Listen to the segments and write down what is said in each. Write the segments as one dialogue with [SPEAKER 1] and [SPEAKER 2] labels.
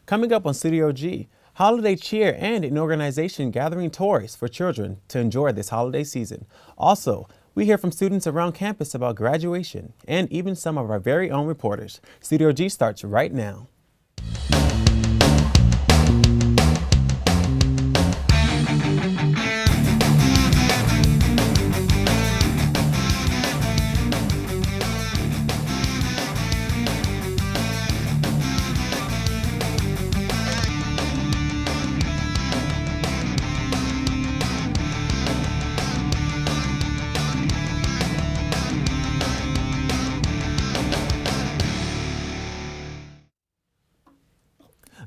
[SPEAKER 1] Coming up on Studio G, holiday cheer and an organization gathering toys for children to enjoy this holiday season. Also, we hear from students around campus about graduation and even some of our very own reporters. Studio G starts right now.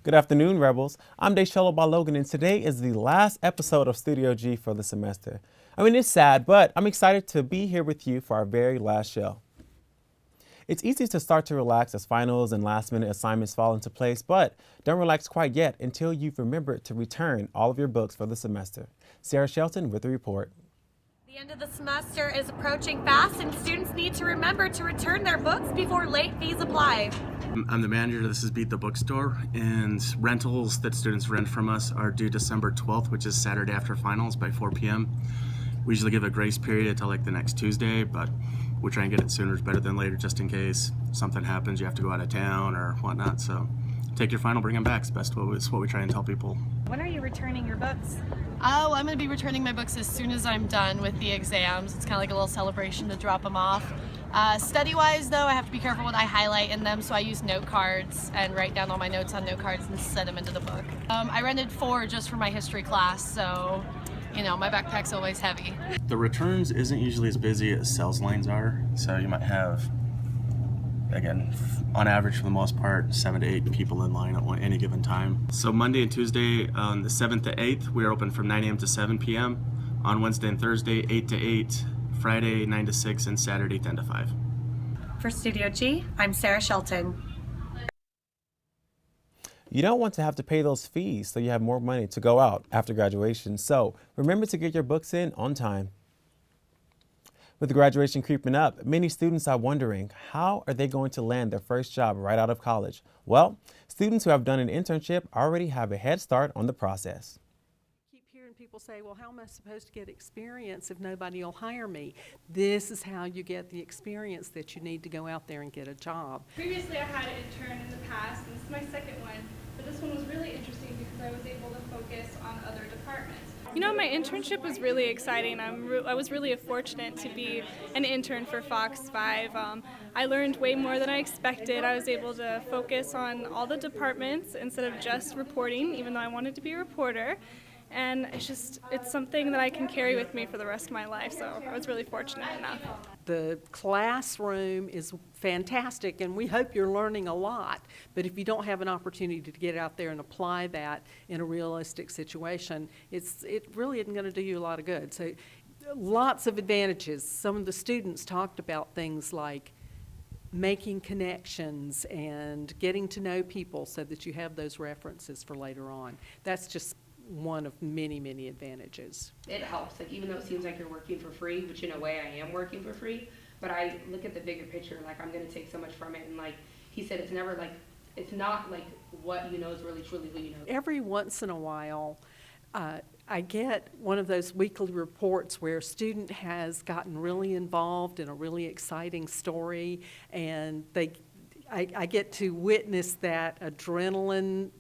[SPEAKER 1] Good afternoon, Rebels. I'm Deshelo Balogan, and today is the last episode of Studio G for the semester. I mean, it's sad, but I'm excited to be here with you for our very last show. It's easy to start to relax as finals and last-minute assignments fall into place, but don't relax quite yet until you've remembered to return all of your books for the semester. Sarah Shelton with the report.
[SPEAKER 2] The end of the semester is approaching fast, and students need to remember to return their books before late fees apply.
[SPEAKER 3] I'm the manager. This is Beat the Bookstore, and rentals that students rent from us are due December 12th, which is Saturday after finals by 4 p.m. We usually give a grace period until like the next Tuesday, but we try and get it sooner is better than later just in case something happens, you have to go out of town or whatnot. So take your final, bring them back. It's what we try and tell people.
[SPEAKER 2] When are you returning your books?
[SPEAKER 4] Oh, I'm going to be returning my books as soon as I'm done with the exams. It's kind of like a little celebration to drop them off. Study-wise, though, I have to be careful what I highlight in them, so I use note cards and write down all my notes on note cards and set them into the book. I rented 4 just for my history class, so, you know, my backpack's always heavy.
[SPEAKER 3] The returns isn't usually as busy as sales lines are, so you might have, again, on average for the most part, 7 to 8 people in line at any given time. So Monday and Tuesday, on the 7th to 8th, we are open from 9 a.m. to 7 p.m. On Wednesday and Thursday, 8 to 8. Friday, 9 to 6, and Saturday, 10 to 5.
[SPEAKER 2] For Studio G, I'm Sarah Shelton.
[SPEAKER 1] You don't want to have to pay those fees so you have more money to go out after graduation, so remember to get your books in on time. With graduation creeping up, many students are wondering, how are they going to land their first job right out of college? Well, students who have done an internship already have a head start on the process.
[SPEAKER 5] People say, well, how am I supposed to get experience if nobody will hire me? This is how you get the experience that you need to go out there and get a job.
[SPEAKER 6] Previously I had an intern in the past, and this is my second one, but this one was really interesting because I was able to focus on other departments. You know, my internship was really exciting. I was really fortunate to be an intern for Fox 5. I learned way more than I expected. I was able to focus on all the departments instead of just reporting, even though I wanted to be a reporter. And it's something that I can carry with me for the rest of my life, so I was really fortunate enough.
[SPEAKER 5] The classroom is fantastic, and we hope you're learning a lot, but if you don't have an opportunity to get out there and apply that in a realistic situation, it really isn't going to do you a lot of good. So lots of advantages. Some of the students talked about things like making connections and getting to know people so that you have those references for later on. That's just one of many, many advantages.
[SPEAKER 7] It helps, like even though it seems like you're working for free, which in a way I am working for free, but I look at the bigger picture, like I'm going to take so much from it, and like he said, it's not like what you know is really truly who you know.
[SPEAKER 5] Every once in a while, I get one of those weekly reports where a student has gotten really involved in a really exciting story, and I get to witness that adrenaline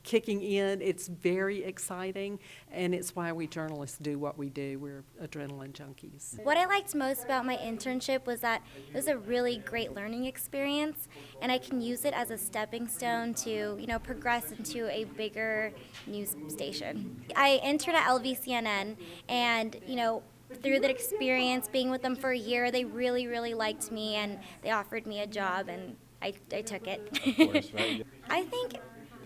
[SPEAKER 5] kicking in. It's very exciting, and it's why we journalists do what we do. We're adrenaline junkies.
[SPEAKER 8] What I liked most about my internship was that it was a really great learning experience, and I can use it as a stepping stone to, progress into a bigger news station. I interned at LVCNN, and, through that experience, being with them for a year, they really, really liked me, and they offered me a job, and I took it.
[SPEAKER 1] Of course, right?
[SPEAKER 8] I think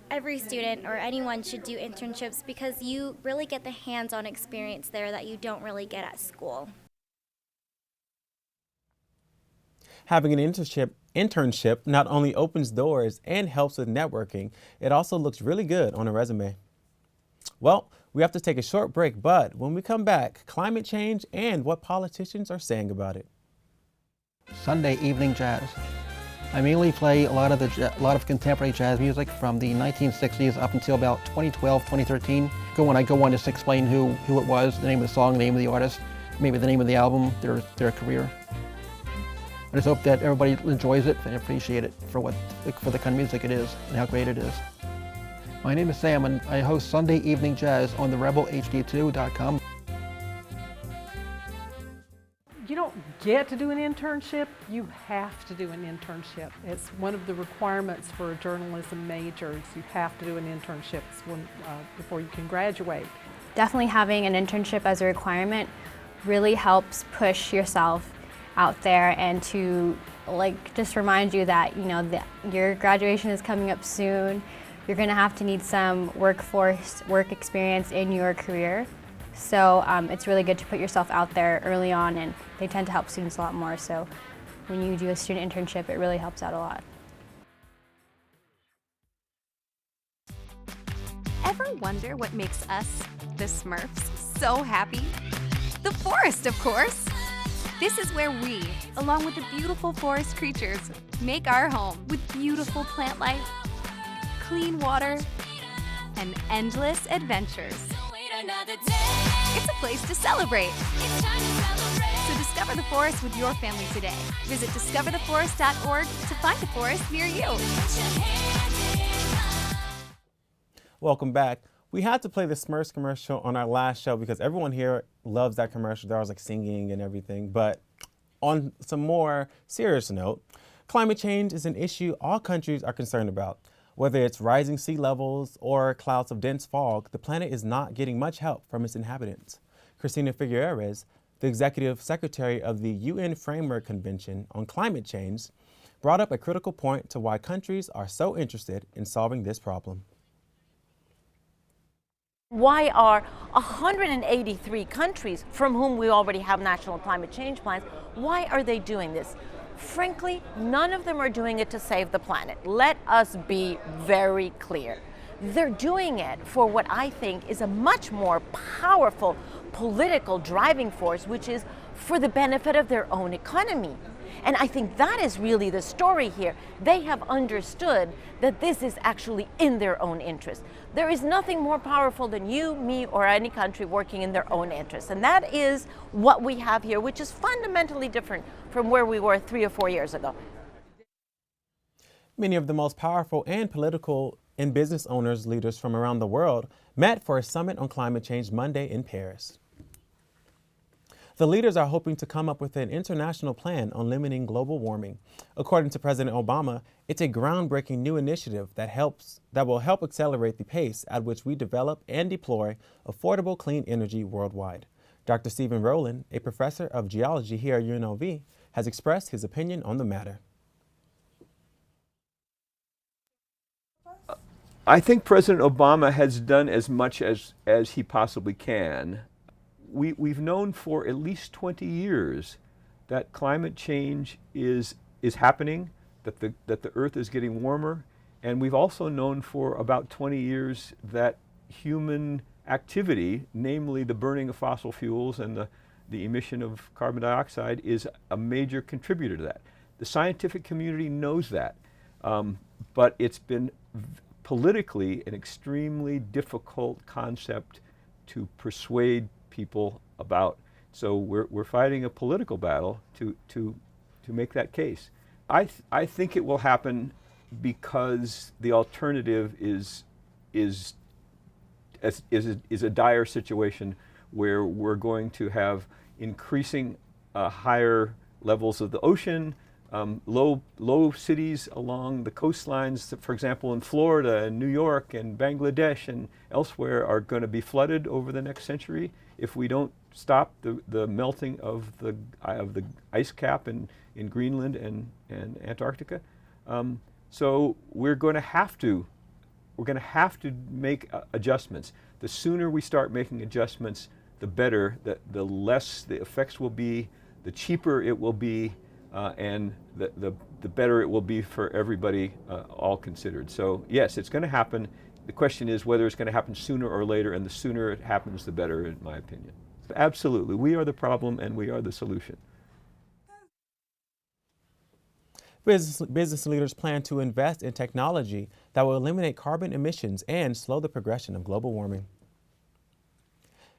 [SPEAKER 8] every student or anyone should do internships because you really get the hands-on experience there that you don't really get at school.
[SPEAKER 1] Having an internship not only opens doors and helps with networking, it also looks really good on a resume. Well, we have to take a short break, but when we come back, climate change and what politicians are saying about it.
[SPEAKER 9] Sunday evening jazz. I mainly play a lot of contemporary jazz music from the 1960s up until about 2012, 2013. When I go on, just explain who it was, the name of the song, the name of the artist, maybe the name of the album, their career. I just hope that everybody enjoys it and appreciate it for the kind of music it is and how great it is. My name is Sam, and I host Sunday Evening Jazz on the rebelhd2.com.
[SPEAKER 5] You don't get to do an internship, you have to do an internship. It's one of the requirements for a journalism major. You have to do an internship before you can graduate.
[SPEAKER 10] Definitely having an internship as a requirement really helps push yourself out there and to just remind you that your graduation is coming up soon. You're going to have to need some work experience in your career. So it's really good to put yourself out there early on, and they tend to help students a lot more. So when you do a student internship, it really helps out a lot.
[SPEAKER 11] Ever wonder what makes us, the Smurfs, so happy? The forest, of course. This is where we, along with the beautiful forest creatures, make our home with beautiful plant life, clean water, and endless adventures. It's a place to celebrate. So discover the forest with your family today. Visit discovertheforest.org to find a forest near you.
[SPEAKER 1] Welcome back. We had to play the Smurfs commercial on our last show because everyone here loves that commercial. There was singing and everything. But on some more serious note, climate change is an issue all countries are concerned about. Whether it's rising sea levels or clouds of dense fog, the planet is not getting much help from its inhabitants. Cristina Figueres, the executive secretary of the UN Framework Convention on Climate Change, brought up a critical point to why countries are so interested in solving this problem.
[SPEAKER 12] Why are 183 countries from whom we already have national climate change plans, why are they doing this? Frankly, none of them are doing it to save the planet. Let us be very clear. They're doing it for what I think is a much more powerful political driving force, which is for the benefit of their own economy. And I think that is really the story here. They have understood that this is actually in their own interest. There is nothing more powerful than you, me, or any country working in their own interest. And that is what we have here, which is fundamentally different from where we were 3 or 4 years ago.
[SPEAKER 1] Many of the most powerful and political and business leaders from around the world met for a summit on climate change Monday in Paris. The leaders are hoping to come up with an international plan on limiting global warming. According to President Obama, it's a groundbreaking new initiative that will help accelerate the pace at which we develop and deploy affordable clean energy worldwide. Dr. Stephen Rowland, a professor of geology here at UNLV, has expressed his opinion on the matter.
[SPEAKER 13] I think President Obama has done as much as he possibly can. We've known for at least 20 years that climate change is happening, that the Earth is getting warmer, and we've also known for about 20 years that human activity, namely the burning of fossil fuels and the emission of carbon dioxide, is a major contributor to that. The scientific community knows that, but it's been politically an extremely difficult concept to persuade people about. So we're fighting a political battle to make that case. I think it will happen because the alternative is a dire situation where we're going to have increasing higher levels of the ocean, low cities along the coastlines, for example, in Florida and New York and Bangladesh and elsewhere, are going to be flooded over the next century if we don't stop the melting of the ice cap in Greenland and Antarctica. So we're going to have to make adjustments. The sooner we start making adjustments, the better. The less the effects will be, the cheaper it will be, and the better it will be for everybody, all considered. So yes, it's going to happen. The question is whether it's going to happen sooner or later, and the sooner it happens, the better, in my opinion. Absolutely, we are the problem and we are the solution.
[SPEAKER 1] Business leaders plan to invest in technology that will eliminate carbon emissions and slow the progression of global warming.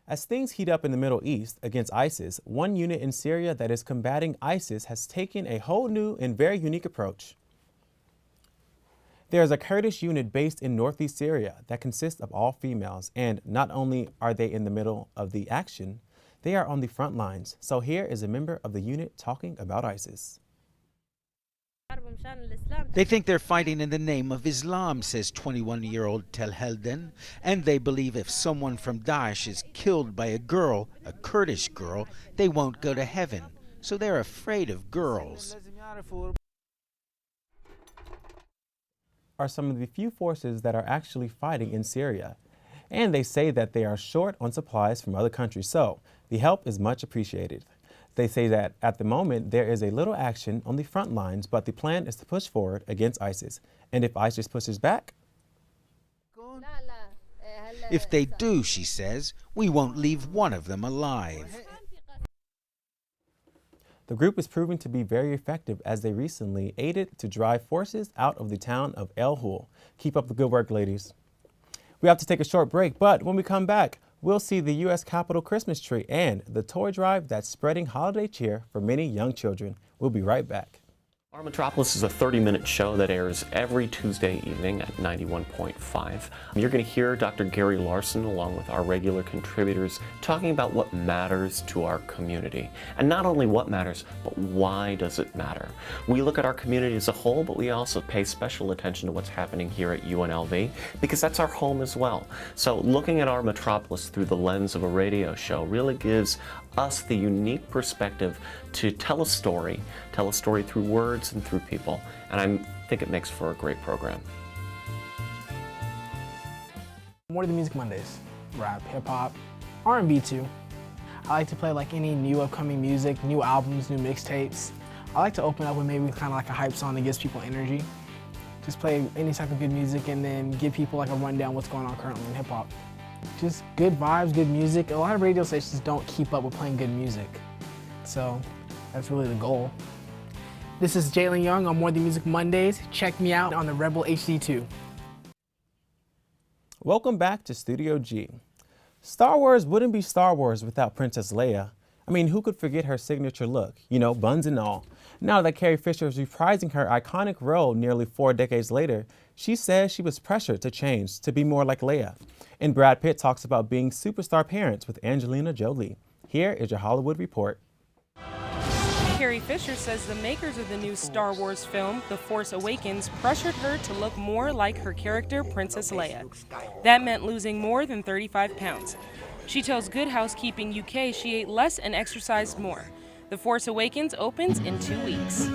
[SPEAKER 1] As things heat up in the Middle East against ISIS, one unit in Syria that is combating ISIS has taken a whole new and very unique approach. There is a Kurdish unit based in northeast Syria that consists of all females, and not only are they in the middle of the action, they are on the front lines. So here is a member of the unit talking about ISIS.
[SPEAKER 14] They think they're fighting in the name of Islam, says 21-year-old Tel Helden, and they believe if someone from Daesh is killed by a girl, a Kurdish girl, they won't go to heaven. So they're afraid of girls.
[SPEAKER 1] Are some of the few forces that are actually fighting in Syria. And they say that they are short on supplies from other countries, so the help is much appreciated. They say that at the moment there is a little action on the front lines, but the plan is to push forward against ISIS. And if ISIS pushes back?
[SPEAKER 14] If they do, she says, we won't leave one of them alive.
[SPEAKER 1] The group is proving to be very effective as they recently aided to drive forces out of the town of El Hul. Keep up the good work, ladies. We have to take a short break, but when we come back, we'll see the U.S. Capitol Christmas tree and the toy drive that's spreading holiday cheer for many young children. We'll be right back.
[SPEAKER 15] Our Metropolis is a 30-minute show that airs every Tuesday evening at 91.5. You're going to hear Dr. Gary Larson along with our regular contributors talking about what matters to our community. And not only what matters, but why does it matter? We look at our community as a whole, but we also pay special attention to what's happening here at UNLV because that's our home as well. So looking at our Metropolis through the lens of a radio show really gives us the unique perspective to tell a story through words and through people, and I think it makes for a great program.
[SPEAKER 16] More of the Music Mondays, rap, hip-hop, R&B too. I like to play like any new upcoming music, new albums, new mixtapes. I like to open up with maybe kind of like a hype song that gives people energy. Just play any type of good music and then give people like a rundown what's going on currently in hip-hop. Just good vibes, good music. A lot of radio stations don't keep up with playing good music. So that's really the goal. This is Jalen Young on More Than Music Mondays. Check me out on the Rebel HD2.
[SPEAKER 1] Welcome back to Studio G. Star Wars wouldn't be Star Wars without Princess Leia. I mean, who could forget her signature look? You know, buns and all. Now that Carrie Fisher is reprising her iconic role nearly 4 decades later, she says she was pressured to change to be more like Leia. And Brad Pitt talks about being superstar parents with Angelina Jolie. Here is your Hollywood Report.
[SPEAKER 17] Carrie Fisher says the makers of the new Star Wars film, The Force Awakens, pressured her to look more like her character, Princess Leia. That meant losing more than 35 pounds. She tells Good Housekeeping UK she ate less and exercised more. The Force Awakens opens in 2 weeks.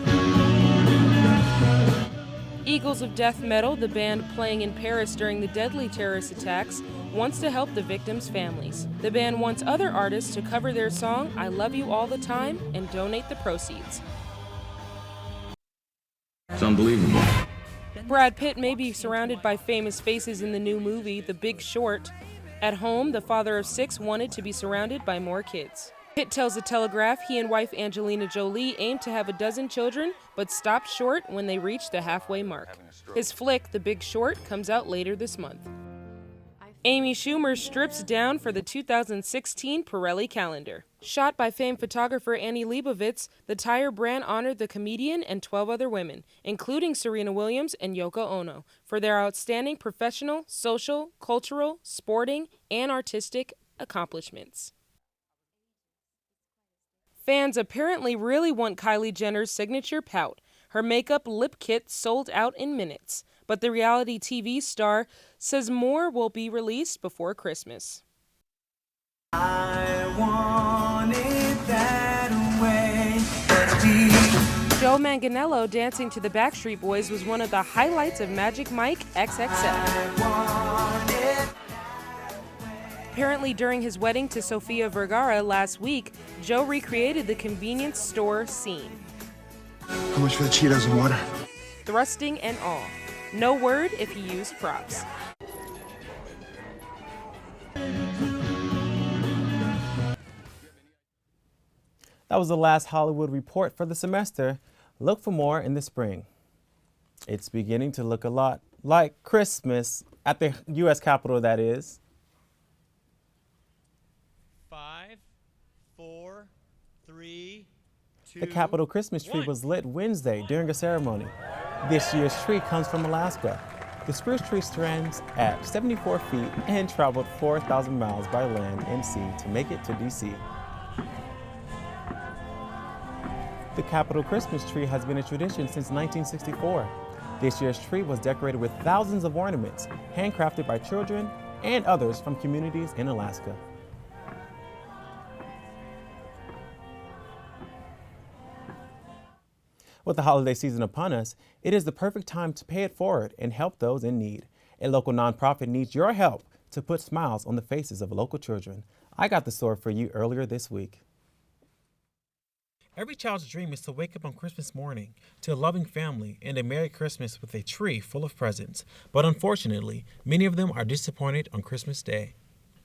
[SPEAKER 17] Eagles of Death Metal, the band playing in Paris during the deadly terrorist attacks, wants to help the victims' families. The band wants other artists to cover their song, I Love You All the Time, and donate the proceeds.
[SPEAKER 18] It's unbelievable.
[SPEAKER 17] Brad Pitt may be surrounded by famous faces in the new movie, The Big Short. At home, the father of 6 wanted to be surrounded by more kids. Pitt tells The Telegraph he and wife Angelina Jolie aimed to have 12 children, but stopped short when they reached the halfway mark. His flick, The Big Short, comes out later this month. Amy Schumer strips down for the 2016 Pirelli calendar. Shot by famed photographer Annie Leibovitz, the tire brand honored the comedian and 12 other women, including Serena Williams and Yoko Ono, for their outstanding professional, social, cultural, sporting, and artistic accomplishments. Fans apparently really want Kylie Jenner's signature pout. Her makeup lip kit sold out in minutes, but the reality TV star says more will be released before Christmas.
[SPEAKER 19] I want it that way.
[SPEAKER 17] Joe Manganiello dancing to the Backstreet Boys was one of the highlights of Magic Mike XXL. Apparently during his wedding to Sofia Vergara last week, Joe recreated the convenience store scene.
[SPEAKER 18] How much for the Cheetos and water?
[SPEAKER 17] Thrusting and all. No word if he used props.
[SPEAKER 1] That was the last Hollywood Report for the semester. Look for more in the spring. It's beginning to look a lot like Christmas at the U.S. Capitol, that is.
[SPEAKER 20] 5, 4, 3, 2.
[SPEAKER 1] The Capitol Christmas tree was lit Wednesday during a ceremony. This year's tree comes from Alaska. The spruce tree stands at 74 feet and traveled 4,000 miles by land and sea to make it to D.C. The Capitol Christmas tree has been a tradition since 1964. This year's tree was decorated with thousands of ornaments, handcrafted by children and others from communities in Alaska. With the holiday season upon us, it is the perfect time to pay it forward and help those in need. A local nonprofit needs your help to put smiles on the faces of local children. I got the story for you earlier this week. Every child's dream is to wake up on Christmas morning to a loving family and a Merry Christmas with a tree full of presents. But unfortunately, many of them are disappointed on Christmas Day.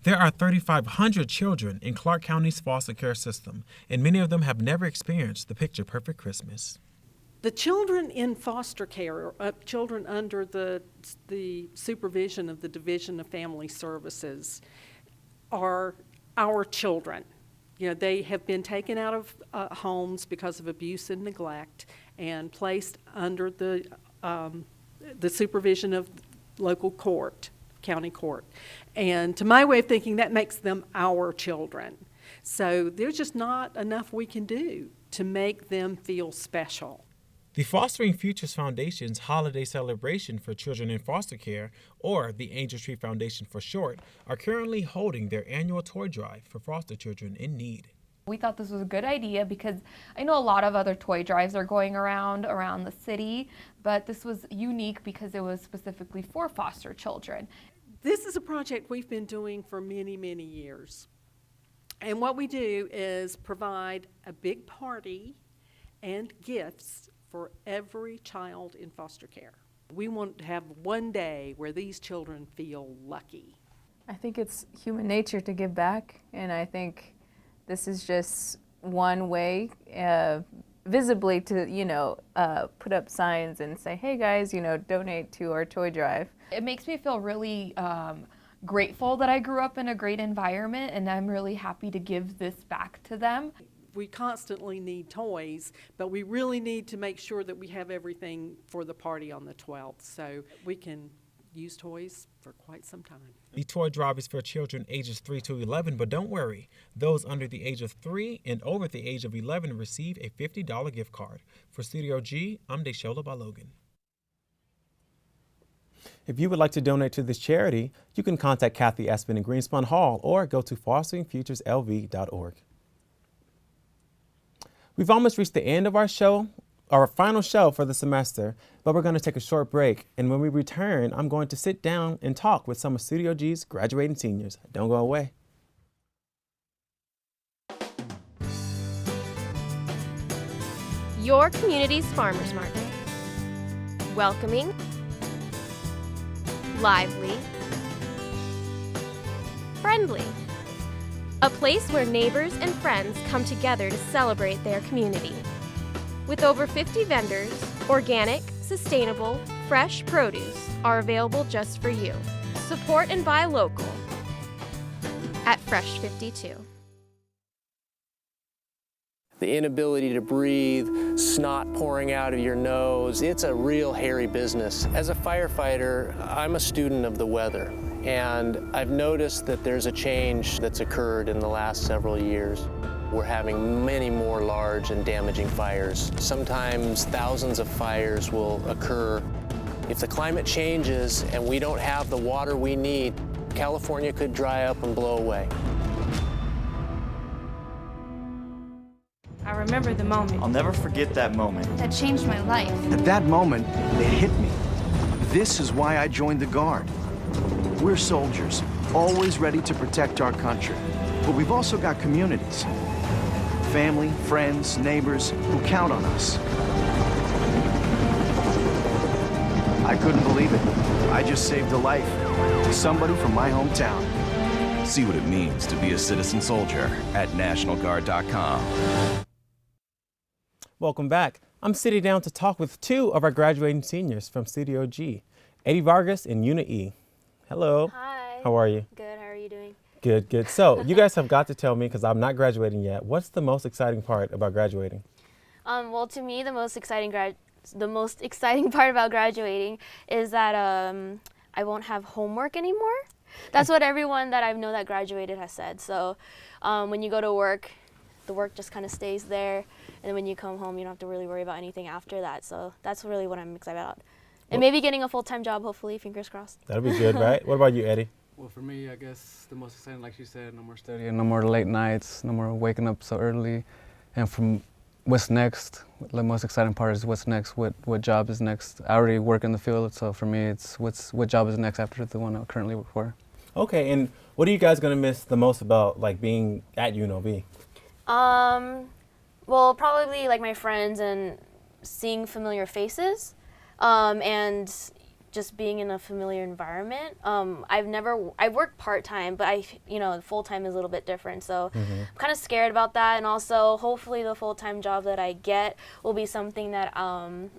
[SPEAKER 1] There are 3,500 children in Clark County's foster care system, and many of them have never experienced the picture-perfect Christmas.
[SPEAKER 5] The children in foster care, children under the supervision of the Division of Family Services, are our children. You know, they have been taken out of homes because of abuse and neglect and placed under the supervision of local court, county court. And to my way of thinking, that makes them our children. So there's just not enough we can do to make them feel special.
[SPEAKER 1] The Fostering Futures Foundation's holiday celebration for children in foster care, or the Angel Tree Foundation for short, are currently holding their annual toy drive for foster children in need.
[SPEAKER 21] We thought this was a good idea because I know a lot of other toy drives are going around the city, but this was unique because it was specifically for foster children.
[SPEAKER 5] This is a project we've been doing for many, many years. And what we do is provide a big party and gifts for every child in foster care. We want to have one day where these children feel lucky.
[SPEAKER 22] I think it's human nature to give back, and I think this is just one way visibly to, put up signs and say, hey guys, donate to our toy drive.
[SPEAKER 21] It makes me feel really grateful that I grew up in a great environment, and I'm really happy to give this back to them.
[SPEAKER 5] We constantly need toys, but we really need to make sure that we have everything for the party on the 12th, so we can use toys for quite some time.
[SPEAKER 1] The toy drive is for children ages 3 to 11, but don't worry. Those under the age of 3 and over the age of 11 receive a $50 gift card. For Studio G, I'm Deshola Balogan. If you would like to donate to this charity, you can contact Kathy Espin in Greenspun Hall or go to fosteringfutureslv.org. We've almost reached the end of our show, our final show for the semester, but we're going to take a short break. And when we return, I'm going to sit down and talk with some of Studio G's graduating seniors. Don't go away.
[SPEAKER 23] Your community's farmers market. Welcoming, lively, friendly. A place where neighbors and friends come together to celebrate their community. With over 50 vendors, organic, sustainable, fresh produce are available just for you. Support and buy local at Fresh 52.
[SPEAKER 24] The inability to breathe, snot pouring out of your nose, it's a real hairy business. As a firefighter, I'm a student of the weather, and I've noticed that there's a change that's occurred in the last several years. We're having many more large and damaging fires. Sometimes thousands of fires will occur. If the climate changes and we don't have the water we need, California could dry up and blow away.
[SPEAKER 25] I remember the moment.
[SPEAKER 26] I'll never forget that moment.
[SPEAKER 25] That changed my life.
[SPEAKER 27] At that moment, it hit me. This is why I joined the Guard. We're soldiers, always ready to protect our country. But we've also got communities. Family, friends, neighbors who count on us. I couldn't believe it. I just saved a life to somebody from my hometown.
[SPEAKER 28] See what it means to be a citizen soldier at NationalGuard.com.
[SPEAKER 1] Welcome back. I'm sitting down to talk with two of our graduating seniors from Studio G, Eddie Vargas and Una E. Hello.
[SPEAKER 2] Hi.
[SPEAKER 1] How are you?
[SPEAKER 2] Good, how are you doing?
[SPEAKER 1] Good, good. So you guys have got to tell me, because I'm not graduating yet, what's the most exciting part about graduating?
[SPEAKER 2] Well, to me, the most exciting part about graduating is that I won't have homework anymore. That's what everyone that I know that graduated has said. So when you go to work, the work just kind of stays there, and when you come home, you don't have to really worry about anything after that. So that's really what I'm excited about. And maybe getting a full-time job, hopefully, fingers crossed.
[SPEAKER 1] That'll be good, right? What about you, Eddie?
[SPEAKER 3] Well, for me, I guess the most exciting, like she said, no more studying, no more late nights, no more waking up so early. And from what's next, the most exciting part is what's next, what job is next. I already work in the field, so for me, it's what job is next after the one I currently work for.
[SPEAKER 1] Okay, and what are you guys going to miss the most about like being at UNLV?
[SPEAKER 2] Well, probably like my friends and seeing familiar faces, and just being in a familiar environment. I work part-time, but full-time is a little bit different. So I'm kind of scared about that. And also hopefully the full-time job that I get will be something that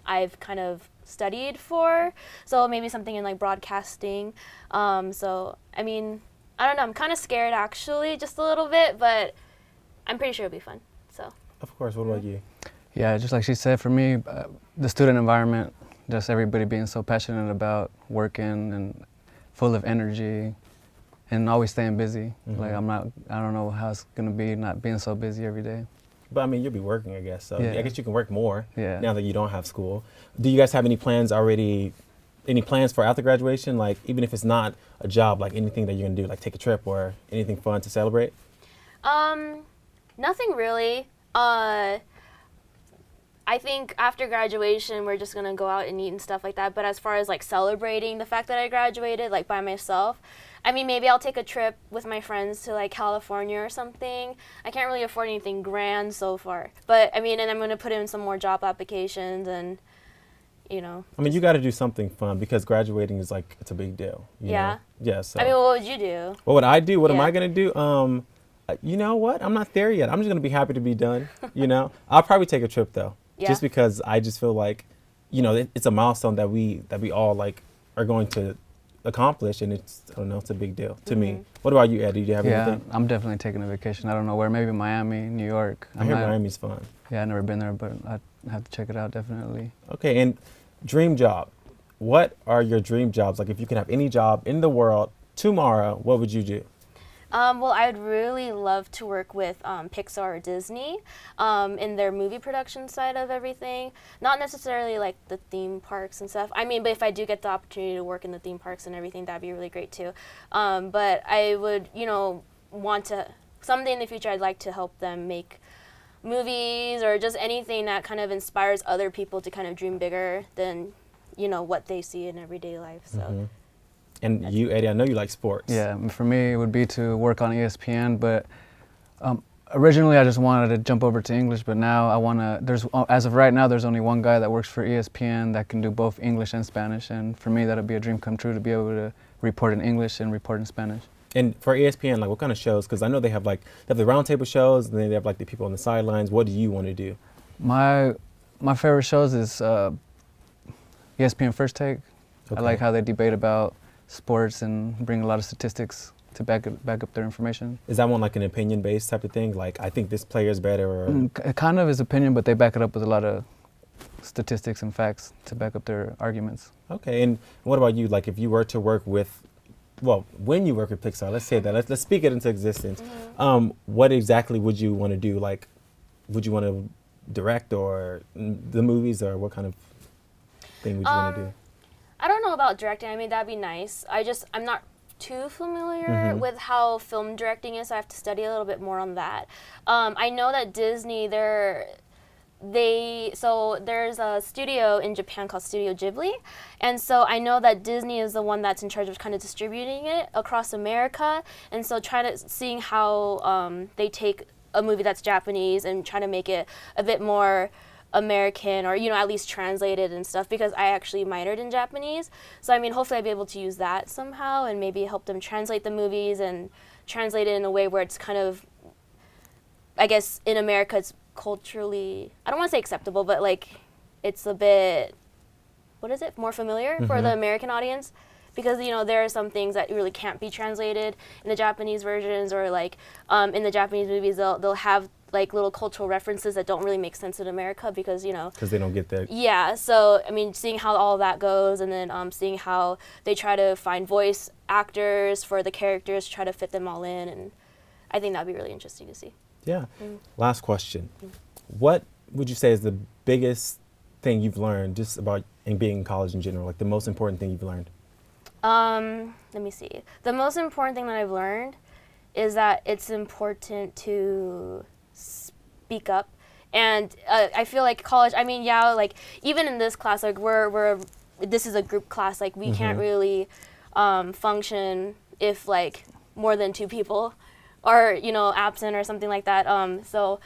[SPEAKER 2] I've kind of studied for. So maybe something in like broadcasting. So, I mean, I don't know, I'm kind of scared actually, just a little bit, but I'm pretty sure it'll be fun, so.
[SPEAKER 1] Of course, what about you?
[SPEAKER 3] Yeah, just like she said, for me, the student environment, just everybody being so passionate about working and full of energy and always staying busy. Like I don't know how it's gonna be not being so busy every day.
[SPEAKER 1] But I mean, you'll be working, I guess, so
[SPEAKER 3] Yeah.
[SPEAKER 1] I guess you can work more
[SPEAKER 3] Yeah.
[SPEAKER 1] now that you don't have school. Do you guys have any plans already, any plans for after graduation? Like, even if it's not a job, like anything that you're gonna do, like take a trip or anything fun to celebrate?
[SPEAKER 2] Nothing really. I think after graduation, we're just gonna go out and eat and stuff like that. But as far as like celebrating the fact that I graduated, like by myself, I mean, maybe I'll take a trip with my friends to like California or something. I can't really afford anything grand so far. But I mean, and I'm gonna put in some more job applications and, you know.
[SPEAKER 1] I mean, you got to do something fun because graduating is like, it's a big deal. You
[SPEAKER 2] Yeah?
[SPEAKER 1] know? Yeah, so.
[SPEAKER 2] I mean, what would you do?
[SPEAKER 1] What would I do? What am
[SPEAKER 2] Yeah.
[SPEAKER 1] I going to do? You know what? I'm not there yet. I'm just going to be happy to be done, you know? I'll probably take a trip though.
[SPEAKER 2] Yeah.
[SPEAKER 1] Just because I just feel like, you know, it's a milestone that we all like are going to accomplish, and it's, I don't know, it's a big deal to me. What about you, Eddie? Do you have anything?
[SPEAKER 3] I'm definitely taking a vacation. I don't know where, maybe Miami, New York.
[SPEAKER 1] I hear Miami's fun.
[SPEAKER 3] Yeah, I've never been there, but I have to check it out definitely.
[SPEAKER 1] Okay, and dream job. What are your dream jobs? Like if you could have any job in the world tomorrow, what would you do?
[SPEAKER 2] Well, I'd really love to work with Pixar or Disney in their movie production side of everything. Not necessarily like the theme parks and stuff. I mean, but if I do get the opportunity to work in the theme parks and everything, that'd be really great too. But I would, you know, want to, someday in the future, I'd like to help them make movies or just anything that kind of inspires other people to kind of dream bigger than, you know, what they see in everyday life. So.
[SPEAKER 1] And you, Eddie, I know you like sports.
[SPEAKER 3] Yeah, for me, it would be to work on ESPN, but originally I just wanted to jump over to English, but now I want to, as of right now, there's only one guy that works for ESPN that can do both English and Spanish, and for me, that'd be a dream come true to be able to report in English and report in Spanish.
[SPEAKER 1] And for ESPN, like what kind of shows? Because I know they have the roundtable shows, and then they have like the people on the sidelines. What do you want to do?
[SPEAKER 3] My favorite shows is ESPN First Take.
[SPEAKER 1] Okay.
[SPEAKER 3] I like how they debate about sports and bring a lot of statistics to back up their information.
[SPEAKER 1] Is that one like an opinion-based type of thing? Like, I think this player is better, or?
[SPEAKER 3] It kind of is opinion, but they back it up with a lot of statistics and facts to back up their arguments.
[SPEAKER 1] Okay, and what about you? Like, if you were to work with, well, when you work with Pixar, let's say that, let's speak it into existence. What exactly would you want to do? Like, would you want to direct or the movies, or what kind of thing would you want to do?
[SPEAKER 2] I don't know about directing. I mean, that'd be nice. I'm not too familiar with how film directing is. So I have to study a little bit more on that. I know that Disney, there's a studio in Japan called Studio Ghibli, and so I know that Disney is the one that's in charge of kind of distributing it across America, and so seeing how they take a movie that's Japanese and trying to make it a bit more American, or, you know, at least translated and stuff, because I actually minored in Japanese. So I mean, hopefully I'll be able to use that somehow and maybe help them translate the movies and translate it in a way where it's kind of, I guess in America it's culturally, I don't want to say acceptable, but like it's a bit, what is it, more familiar for the American audience. Because, you know, there are some things that really can't be translated in the Japanese versions, or like in the Japanese movies, they'll have like little cultural references that don't really make sense in America because, you know.
[SPEAKER 1] Because they don't get that.
[SPEAKER 2] Yeah, so, I mean, seeing how all that goes, and then seeing how they try to find voice actors for the characters, try to fit them all in, and I think that'd be really interesting to see.
[SPEAKER 1] Yeah. Last question. What would you say is the biggest thing you've learned just about being in college in general, like the most important thing you've learned?
[SPEAKER 2] Let me see. The most important thing that I've learned is that it's important to speak up. And I feel like college, I mean, yeah, like even in this class, like this is a group class, like we can't really function if like more than 2 people are, you know, absent or something like that. So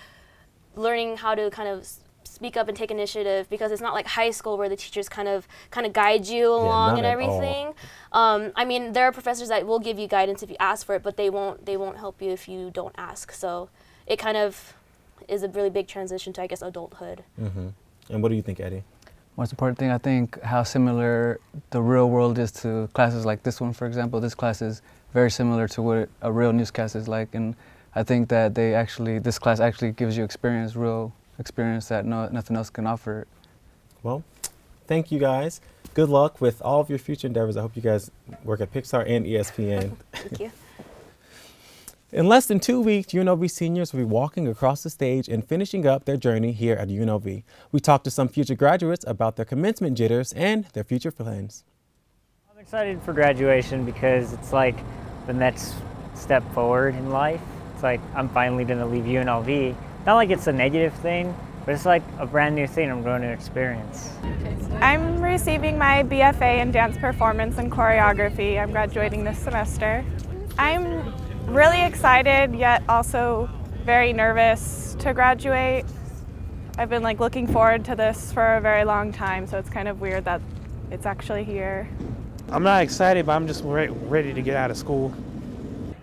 [SPEAKER 2] learning how to kind of speak up and take initiative, because it's not like high school where the teachers kind of guide you along and everything. I mean, there are professors that will give you guidance if you ask for it, but they won't help you if you don't ask. So it kind of is a really big transition to, I guess, adulthood.
[SPEAKER 1] And what do you think, Eddie?
[SPEAKER 3] Most important thing, I think how similar the real world is to classes like this one, for example. This class is very similar to what a real newscast is like, and I think that this class actually gives you real experience that nothing else can offer.
[SPEAKER 1] Well, thank you guys. Good luck with all of your future endeavors. I hope you guys work at Pixar and ESPN.
[SPEAKER 2] Thank you.
[SPEAKER 1] In less than 2 weeks, UNLV seniors will be walking across the stage and finishing up their journey here at UNLV. We talked to some future graduates about their commencement jitters and their future plans.
[SPEAKER 4] I'm excited for graduation because it's like the next step forward in life. It's like I'm finally going to leave UNLV. Not like it's a negative thing, but it's like a brand new thing I'm going to experience.
[SPEAKER 6] I'm receiving my BFA in dance performance and choreography. I'm graduating this semester. I'm really excited, yet also very nervous to graduate. I've been like looking forward to this for a very long time, so it's kind of weird that it's actually here.
[SPEAKER 7] I'm not excited, but I'm just ready to get out of school.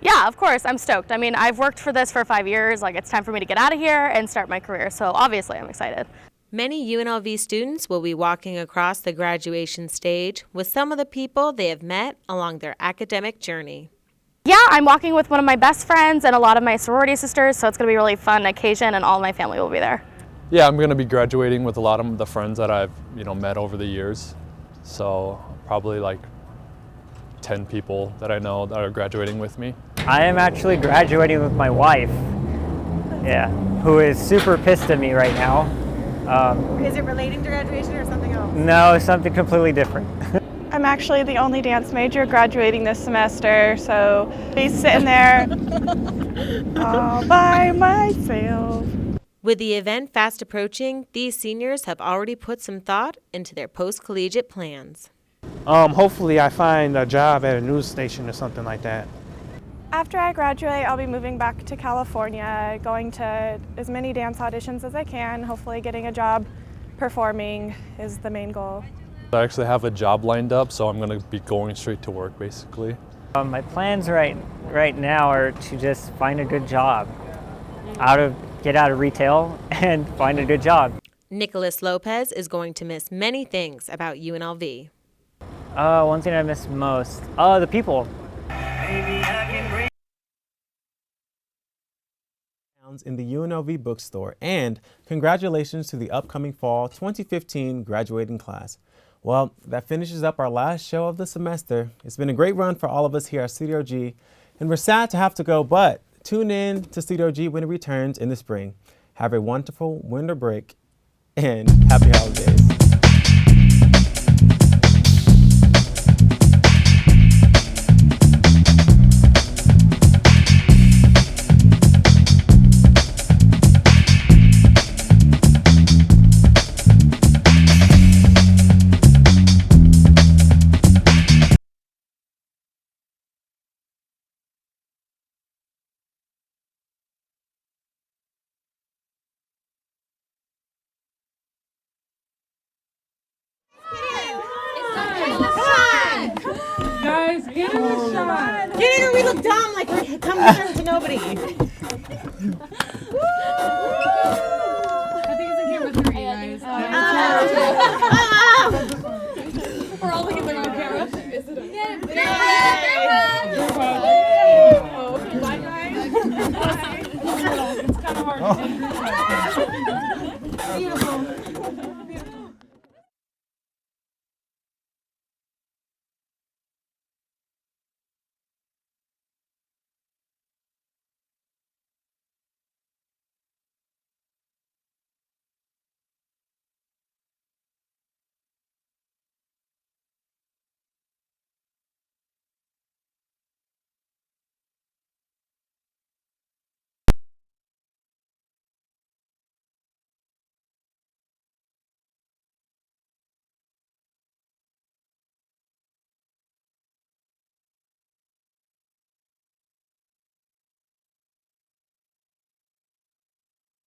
[SPEAKER 8] Yeah, of course, I'm stoked. I mean, I've worked for this for 5 years. Like, it's time for me to get out of here and start my career. So obviously, I'm excited.
[SPEAKER 9] Many UNLV students will be walking across the graduation stage with some of the people they have met along their academic journey.
[SPEAKER 8] Yeah, I'm walking with one of my best friends and a lot of my sorority sisters, so it's going to be a really fun occasion, and all my family will be there.
[SPEAKER 10] Yeah, I'm going to be graduating with a lot of the friends that I've, met over the years. So probably like 10 people that I know that are graduating with me.
[SPEAKER 4] I am actually graduating with my wife, who is super pissed at me right now.
[SPEAKER 6] Is it relating to graduation or something else?
[SPEAKER 4] No, something completely different.
[SPEAKER 6] I'm actually the only dance major graduating this semester, so he's sitting there all by myself.
[SPEAKER 9] With the event fast approaching, these seniors have already put some thought into their post-collegiate plans.
[SPEAKER 7] Hopefully I find a job at a news station or something like that.
[SPEAKER 6] After I graduate, I'll be moving back to California, going to as many dance auditions as I can. Hopefully getting a job performing is the main goal.
[SPEAKER 10] I actually have a job lined up, so I'm going to be going straight to work, basically.
[SPEAKER 4] My plans right now are to just find a good job, get out of retail and find a good job.
[SPEAKER 9] Nicholas Lopez is going to miss many things about UNLV.
[SPEAKER 4] One thing I miss most, the people.
[SPEAKER 1] In the UNLV bookstore, and congratulations to the upcoming fall 2015 graduating class. Well, that finishes up our last show of the semester. It's been a great run for all of us here at Studio G, and we're sad to have to go, but tune in to Studio G when it returns in the spring. Have a wonderful winter break, and happy holidays.
[SPEAKER 11] Guys, get in the shot.
[SPEAKER 12] Get in or we look dumb like we come here to nobody.
[SPEAKER 11] I think it's a camera 3, guys.
[SPEAKER 13] I